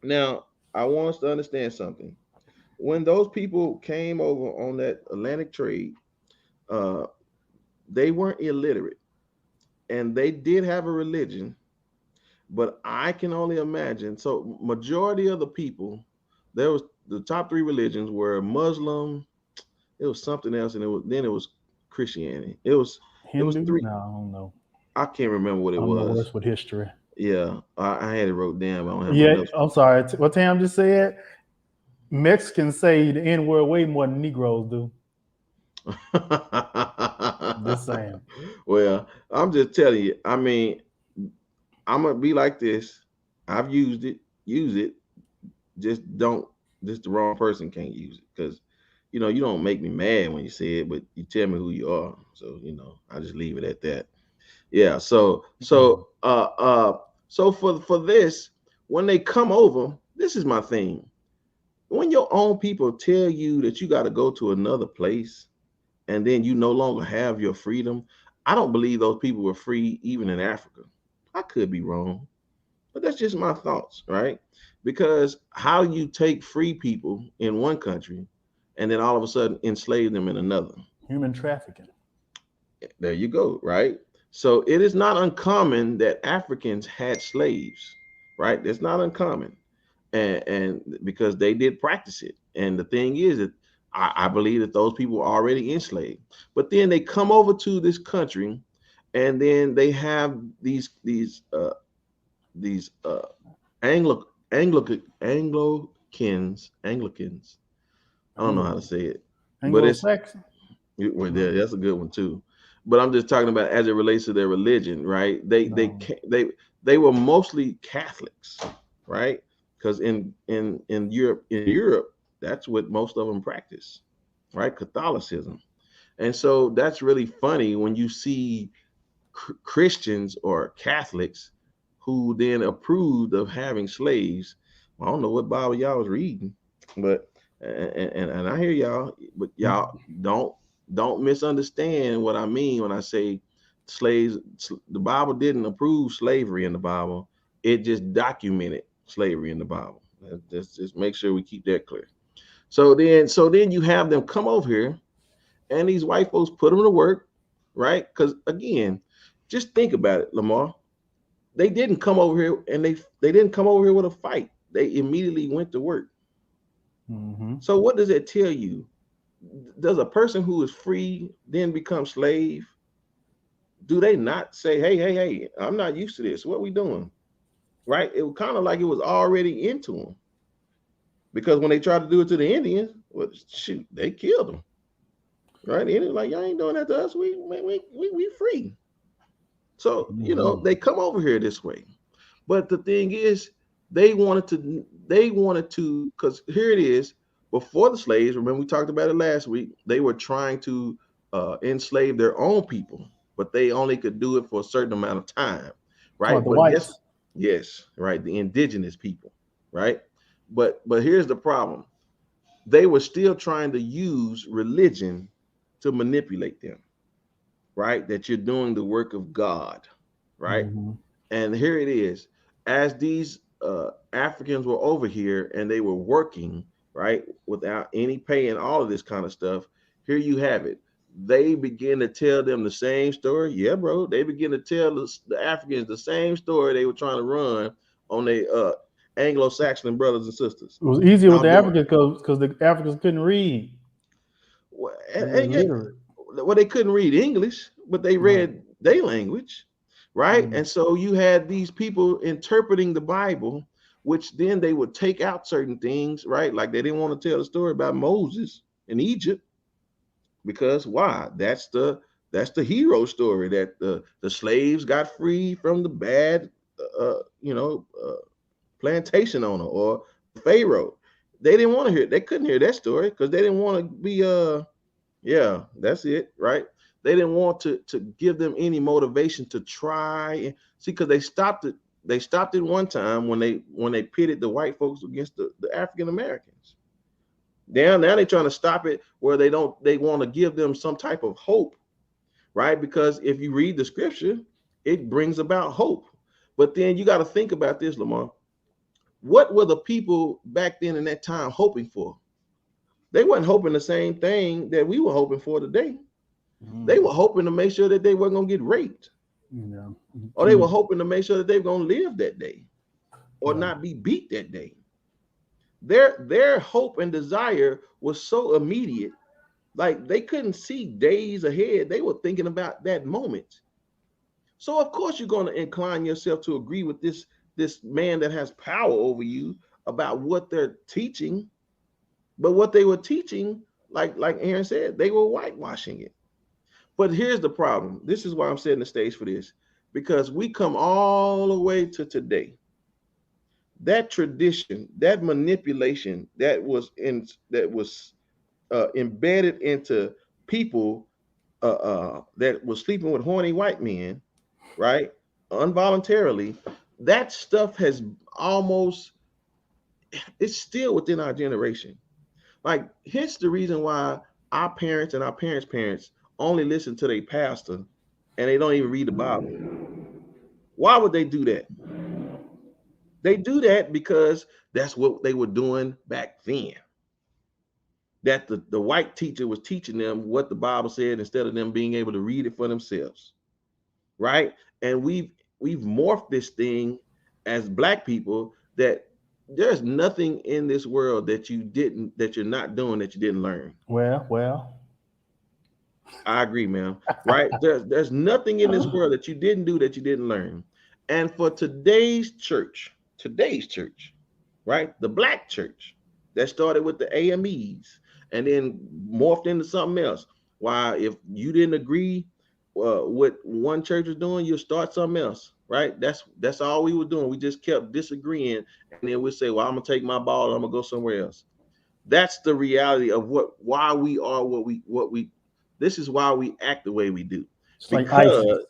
C: Now, I want us to understand something. When those people came over on that Atlantic trade, they weren't illiterate, and they did have a religion, but I can only imagine. So, majority of the people. There was the top three religions were Muslim, it was something else, and it was Christianity. It was three.
H: No, I don't know.
C: I can't remember what it was.
H: Worse with history.
C: Yeah, I had it wrote down. But I don't have
H: yeah, I'm sorry. What Tam just said. Mexicans say the N word way more than Negroes do. Just saying.
C: Well, I'm just telling you. I mean, I'm gonna be like this. I've used it. Use it. Just don't. Just the wrong person can't use it because, you know, you don't make me mad when you say it, but you tell me who you are. So you know, I just leave it at that. Yeah. So for this, when they come over, this is my thing. When your own people tell you that you got to go to another place and then you no longer have your freedom, I don't believe those people were free even in Africa. I could be wrong, but that's just my thoughts, right? Because how you take free people in one country and then all of a sudden enslave them in another.
H: Human trafficking.
C: There you go, right? So it is not uncommon that Africans had slaves, right? That's not uncommon. And because they did practice it. And the thing is that I believe that those people were already enslaved. But then they come over to this country and then they have these Anglicans. I don't know how to say it. But it's well, that's a good one too. But I'm just talking about as it relates to their religion, right? They were mostly Catholics, right? Because in Europe, that's what most of them practice, right? Catholicism. And so that's really funny when you see Christians or Catholics who then approved of having slaves. I don't know what Bible y'all was reading, but and I hear y'all, but y'all don't misunderstand what I mean when I say slaves. The Bible didn't approve slavery in the Bible. It just documented slavery in the Bible. Just make sure we keep that clear. So then you have them come over here and these white folks put them to work, right? Because again, just think about it, Lamar. They didn't come over here and they didn't come over here with a fight. They immediately went to work.
H: Mm-hmm.
C: So what does that tell you? Does a person who is free then become slave? Do they not say, hey, I'm not used to this. What are we doing? Right? It was kind of like it was already into them. Because when they tried to do it to the Indians, well, shoot, they killed them. Right? The Indians like, y'all ain't doing that to us. We free. So, you know, they come over here this way. But the thing is, they wanted to, because here it is, before the slaves, remember we talked about it last week, they were trying to enslave their own people, but they only could do it for a certain amount of time, right?
H: The whites.
C: Yes, right, the indigenous people, right? But here's the problem. They were still trying to use religion to manipulate them, right? That you're doing the work of God, right?
H: Mm-hmm.
C: And here it is. As these Africans were over here and they were working, right, without any pay and all of this kind of stuff, here you have it. They begin to tell them the same story. Yeah, bro. They begin to tell the Africans the same story they were trying to run on their Anglo-Saxon brothers and sisters.
H: It was easier with the Africans because the Africans couldn't read.
C: Well, they couldn't read English, but they read their language, right? Mm-hmm. And so you had these people interpreting the Bible, which then they would take out certain things, right? Like they didn't want to tell the story about Moses in Egypt, because why? That's the hero story that the slaves got free from the bad, plantation owner or Pharaoh. They didn't want to hear. They couldn't hear that story because they didn't want to be yeah, that's it, right? They didn't want to give them any motivation to try and see, because they stopped it. They stopped it one time when they pitted the white folks against the African Americans. Now they're trying to stop it where they want to give them some type of hope, right? Because if you read the scripture, it brings about hope. But then you got to think about this, Lamar. What were the people back then in that time hoping for? They weren't hoping the same thing that we were hoping for today. Mm-hmm. They were hoping to make sure that they weren't going to get raped. Yeah. Or they were hoping to make sure that they were going to live that day or not be beat that day. Their hope and desire was so immediate, like they couldn't see days ahead. They were thinking about that moment. So of course you're going to incline yourself to agree with this man that has power over you about what they're teaching, But what they were teaching, like Aaron said, they were whitewashing it. But here's the problem. This is why I'm setting the stage for this, because we come all the way to today. That tradition, that manipulation that was embedded into people that was sleeping with horny white men, right? Involuntarily, that stuff has almost, it's still within our generation. Like, here's the reason why our parents and our parents' parents only listen to their pastor and they don't even read the Bible. Why would they do that? They do that because that's what they were doing back then. That the white teacher was teaching them what the Bible said instead of them being able to read it for themselves, right? And we've morphed this thing as Black people that there's nothing in this world that you're not doing that you didn't learn.
H: Well.
C: I agree, man. Right? There's nothing in this world that you didn't do that you didn't learn. And for today's church, right? The Black church that started with the AMEs and then morphed into something else. Why, if you didn't agree with one church was doing, you'll start something else, right? That's all we were doing. We just kept disagreeing, and then we say, well, I'm gonna take my ball and I'm gonna go somewhere else. That's the reality of why we are what we. This is why we act the way we do.
H: It's like ISIS.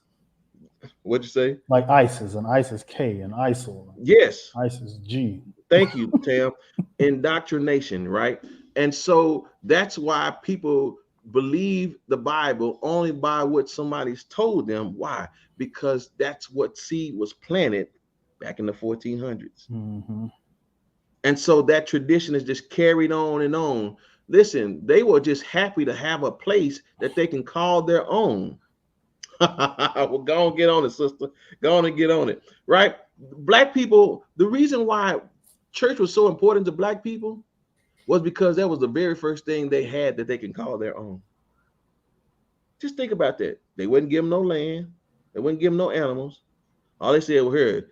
C: What'd you say?
H: Like ISIS and ISIS-K and ISIL.
C: Yes.
H: ISIS-G.
C: Thank you, Tam. Indoctrination, right? And so that's why people believe the Bible only by what somebody's told them. Why? Because that's what seed was planted back in the 1400s.
H: Mm-hmm.
C: And so that tradition is just carried on and on. Listen, they were just happy to have a place that they can call their own. Well, go on, get on it, sister. Go on and get on it, right? Black people, the reason why church was so important to Black people was because that was the very first thing they had that they can call their own. Just think about that. They wouldn't give them no land. They wouldn't give them no animals. All they said, well, here,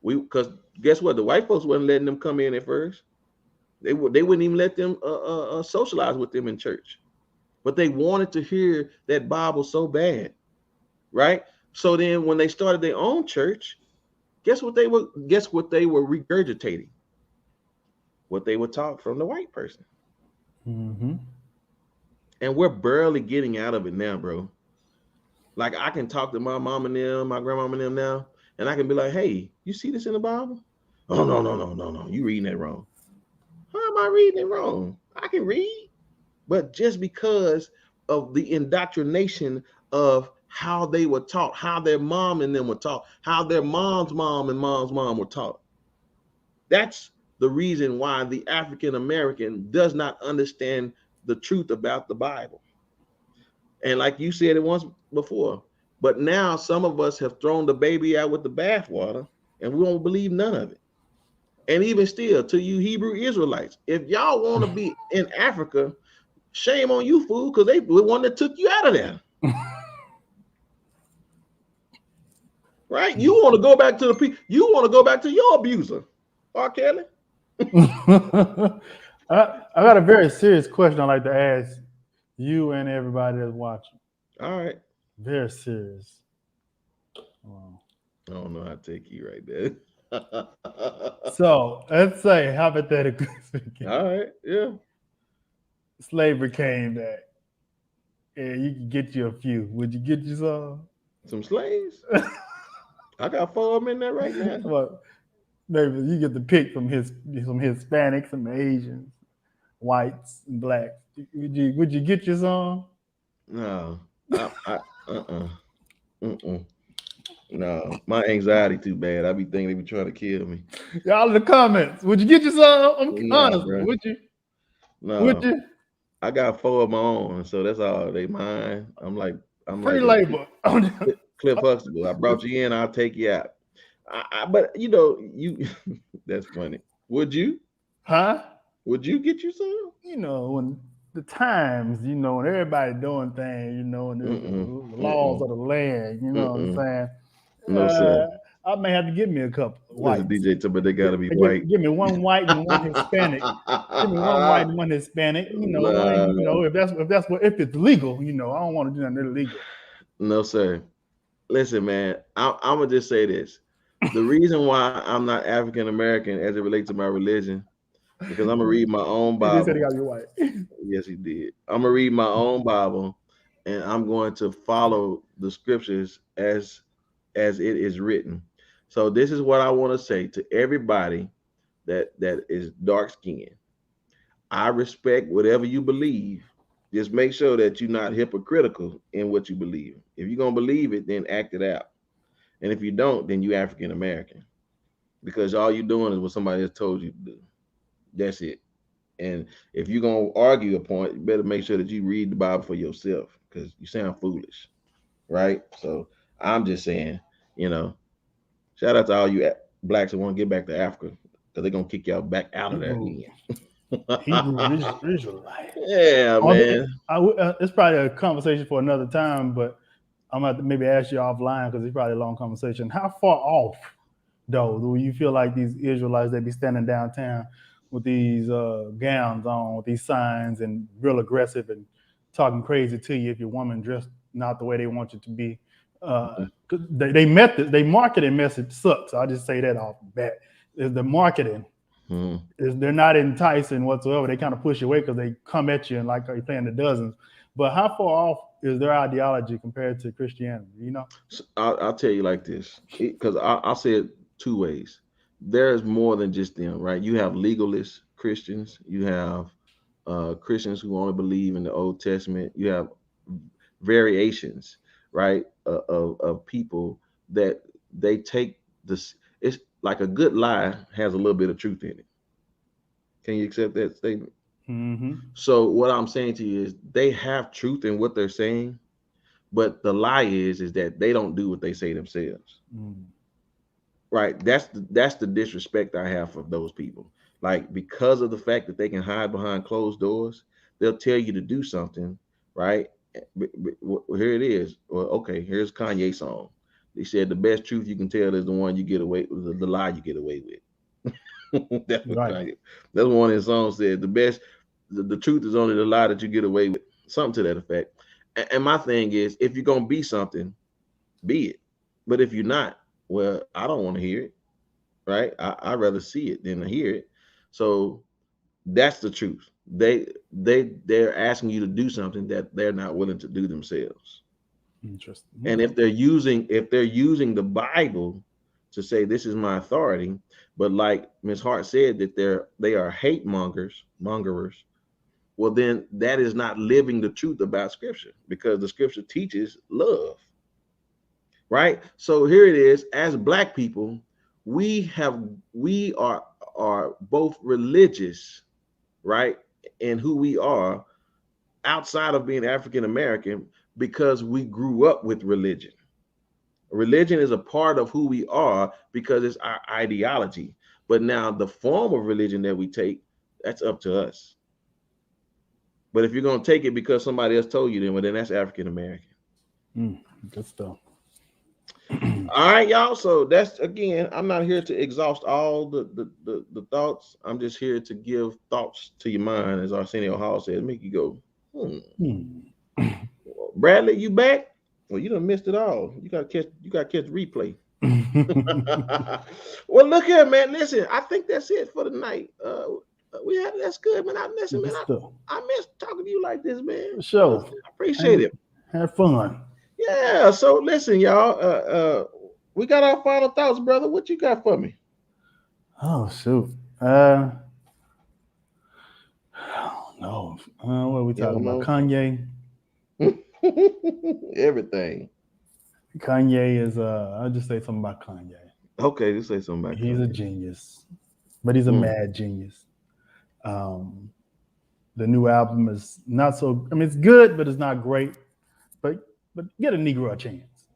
C: because guess what? The white folks wasn't letting them come in at first. They wouldn't even let them socialize with them in church. But they wanted to hear that Bible so bad, right? So then when they started their own church, guess what they were regurgitating? What they were taught from the white person.
H: Mm-hmm.
C: And we're barely getting out of it now, bro. Like, I can talk to my mom and them, my grandmama and them now, and I can be like, hey, you see this in the Bible? Oh, no. You reading that wrong. How am I reading it wrong? I can read. But just because of the indoctrination of how they were taught, how their mom and them were taught, how their mom's mom and mom's mom were taught. That's the reason why the African American does not understand the truth about the Bible. And like you said it once before, but now some of us have thrown the baby out with the bathwater and we won't believe none of it. And even still, to you Hebrew Israelites, if y'all want to be in Africa, shame on you, fool, because they were the one that took you out of there. Right? You want to go back to the people, you want to go back to your abuser, R. Kelly.
H: I got a very serious question I'd like to ask you and everybody that's watching.
C: All right.
H: Very serious.
C: I don't know how to take you right there.
H: So let's say hypothetically speaking.
C: All right, yeah.
H: Slavery came back. And you can get you a few. Would you get you
C: some slaves? I got 4 of them in there right now.
H: Well, maybe you get the pick from Hispanics, some Asians, whites, and blacks. Would you get you some?
C: No. No, my anxiety too bad. I be thinking they be trying to kill me.
H: Y'all in the comments. Would you get you some? I'm honest.
C: Bro.
H: Would you?
C: No.
H: Would you?
C: I got 4 of my own, so that's all they mine. I'm
H: free labor.
C: Cliff Huxtable. I brought you in, I'll take you out. But you know, that's funny. Would you?
H: Huh?
C: Would you get you some?
H: You know, when the times, you know, when everybody doing things, you know, and the laws of the land, you know what I'm saying?
C: No, sir.
H: I may have to give me a couple of whites.
C: Listen, DJ, but they gotta be
H: Give-
C: white.
H: Give me one white and one Hispanic. Give me one white and one Hispanic. You know, if it's legal, you know, I don't want to do nothing illegal.
C: No, sir. Listen, man, I'm gonna just say this. The reason why I'm not African American as it relates to my religion, because I'm gonna read my own Bible.
H: He said he gotta be white.
C: Yes, he did. I'm gonna read my own Bible, and I'm going to follow the scriptures as it is written. So this is what I want to say to everybody that is dark skinned. I respect whatever you believe. Just make sure that you're not hypocritical in what you believe. If you're gonna believe it, then act it out. And if you don't, then you African American, because all you're doing is what somebody else told you to do. That's it. And if you're gonna argue a point, you better make sure that you read the Bible for yourself, because you sound foolish, right? So I'm just saying, you know, shout out to all you blacks who want to get back to Africa, because they're gonna kick y'all back out of there again.
H: Hebrew Israelite.
C: Yeah, man.
H: It's probably a conversation for another time, but I'm gonna have to maybe ask you offline, because it's probably a long conversation. How far off, though, do you feel like these Israelites, they be standing downtown with these gowns on, with these signs, and real aggressive and talking crazy to you if your woman dressed not the way they want you to be? They marketing message sucks. I'll just say that off the bat. Is the marketing they're not enticing whatsoever. They kind of push you away because they come at you and like you're playing the dozens. But how far off is their ideology compared to Christianity? You know,
C: I'll tell you like this, because I'll say it two ways. There's more than just them, right? You have legalist Christians. You have Christians who only believe in the Old Testament. You have variations, right, of people that they take this. It's like a good lie has a little bit of truth in it. Can you accept that statement?
H: Mm-hmm.
C: So what I'm saying to you is they have truth in what they're saying, but the lie is that they don't do what they say themselves. Right? That's the disrespect I have for those people. Like, because of the fact that they can hide behind closed doors, they'll tell you to do something, right? Here it is. Well, okay, here's Kanye's song. They said the best truth you can tell is the one you get away with, the lie you get away with. That's what right. That's one of his songs said. The truth is only the lie that you get away with. Something to that effect. And my thing is, if you're gonna be something, be it. But if you're not, well, I don't want to hear it. Right? I'd rather see it than hear it. So that's the truth. They're asking you to do something that they're not willing to do themselves.
H: Interesting.
C: And if they're using the Bible to say this is my authority, but like Ms. Hart said that they are hate mongerers, well, then that is not living the truth about Scripture, because the Scripture teaches love. Right? So here it is. As Black people, we are both religious, right, in who we are outside of being African American, because we grew up with religion. Religion is a part of who we are because it's our ideology. But now the form of religion that we take, that's up to us. But if you're going to take it because somebody else told you, then that's African American.
H: Good stuff.
C: All right, y'all. So that's, again, I'm not here to exhaust all the thoughts. I'm just here to give thoughts to your mind, as Arsenio Hall said, make you go, Bradley, you back? Well, you done missed it all. You gotta catch replay. Well, look here, man. Listen, I think that's it for the night. That's good, man. I miss talking to you like this, man.
H: Sure.
C: I appreciate it.
H: Have fun.
C: Yeah. So listen, y'all. We got our final thoughts, brother. What you got for me?
H: Oh shoot. I don't know. What are we talking about? Kanye.
C: Everything.
H: Kanye is I'll just say something about Kanye.
C: Okay, just say something about
H: He's
C: Kanye.
H: A genius, but he's a mad genius. The new album is not so, I mean, it's good, but it's not great. But get a Negro a chance.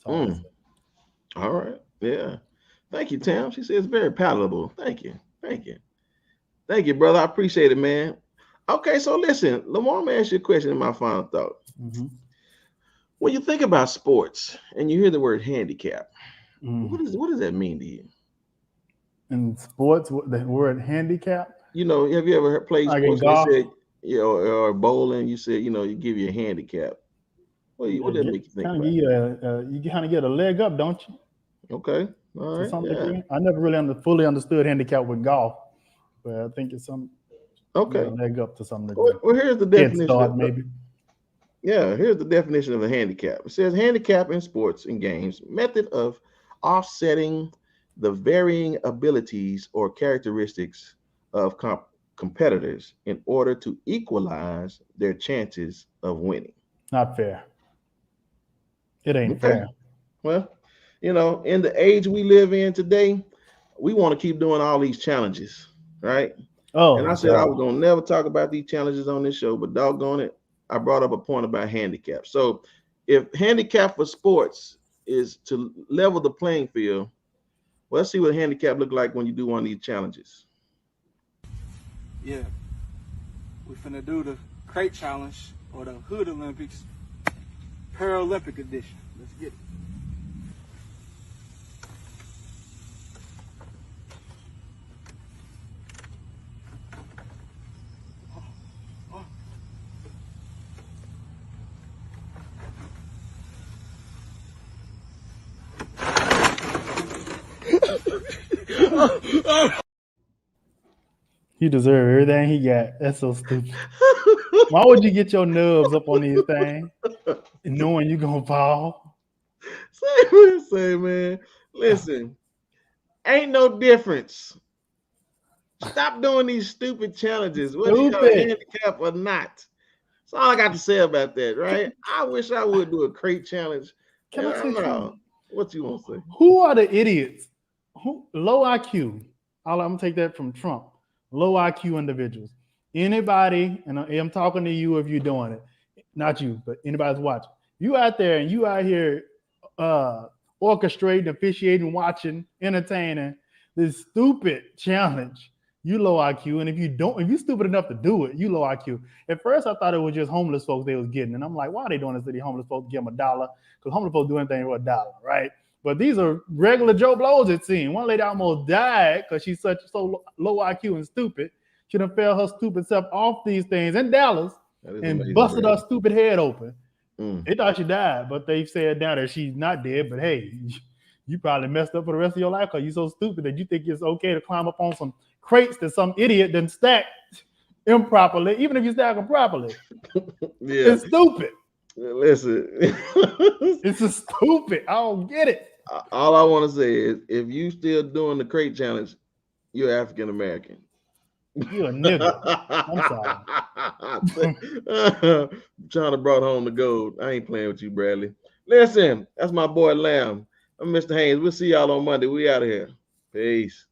C: All right. Yeah. Thank you, Tam. She says it's very palatable. Thank you, brother. I appreciate it, man. Okay, so listen, Lamar, I'm gonna ask you a question in my final thought. When you think about sports and you hear the word handicap, What does that mean to you?
H: In sports, the word handicap.
C: You know, have you ever played
H: Like
C: sports
H: in
C: and
H: golf?
C: they said, you know, or bowling? You said, you know, you give you a handicap. What does that make you think about?
H: You kind of get a leg up, don't you?
C: Okay, all
H: To
C: right,
H: some
C: yeah.
H: degree. I never really fully understood handicap with golf, but I think it's some
C: Okay.
H: a leg up to some degree.
C: Well, here's the
H: Head
C: definition.
H: start, maybe.
C: Yeah, here's the definition of a handicap. It says handicap in sports and games, method of offsetting the varying abilities or characteristics of competitors in order to equalize their chances of winning.
H: Not fair. It ain't
C: Okay.
H: fair.
C: Well, you know, in the age we live in today, we want to keep doing all these challenges, right?
H: Oh,
C: And I said I was gonna never talk about these challenges on this show, but doggone it, I brought up a point about handicap. So if handicap for sports is to level the playing field, well, let's see what handicap look like when you do one of these challenges.
J: Yeah, we finna do the crate challenge or the Hood Olympics Paralympic edition. Let's get it.
H: He deserves everything he got. That's so stupid. Why would you get your nubs up on these things knowing you're gonna fall?
C: Say, man, listen, ain't no difference. Stop doing these stupid challenges, whether you got a handicap or not. That's all I got to say about that, right? I wish I would do a crate challenge.
H: Can I say something?
C: What you want to say?
H: Who are the idiots? Low IQ. I'm gonna take that from Trump. Low IQ individuals. Anybody, and I'm talking to you if you're doing it, not you, but anybody's watching. You out there and you out here orchestrating, officiating, watching, entertaining this stupid challenge. You low IQ, and if you're stupid enough to do it, you low IQ. At first, I thought it was just homeless folks they was getting, and I'm like, why are they doing this to these homeless folks? Give them $1 because homeless folks do anything for $1, right? But these are regular Joe Blows, it seemed. One lady almost died because she's so low IQ and stupid. She done fell her stupid self off these things in Dallas and amazing, busted her stupid head open. They thought she died, but they said now that she's not dead. But hey, you probably messed up for the rest of your life because you're so stupid that you think it's okay to climb up on some crates that some idiot done stacked improperly, even if you stack them properly. Yeah. It's stupid.
C: Listen,
H: it's just stupid. I don't get it.
C: All I want to say is, if you still doing the crate challenge, you're African American.
H: You're a nigga. I'm
C: sorry. Trying to brought home the gold. I ain't playing with you, Bradley. Listen, that's my boy Lamb. I'm Mr. Haynes. We'll see y'all on Monday. We out of here. Peace.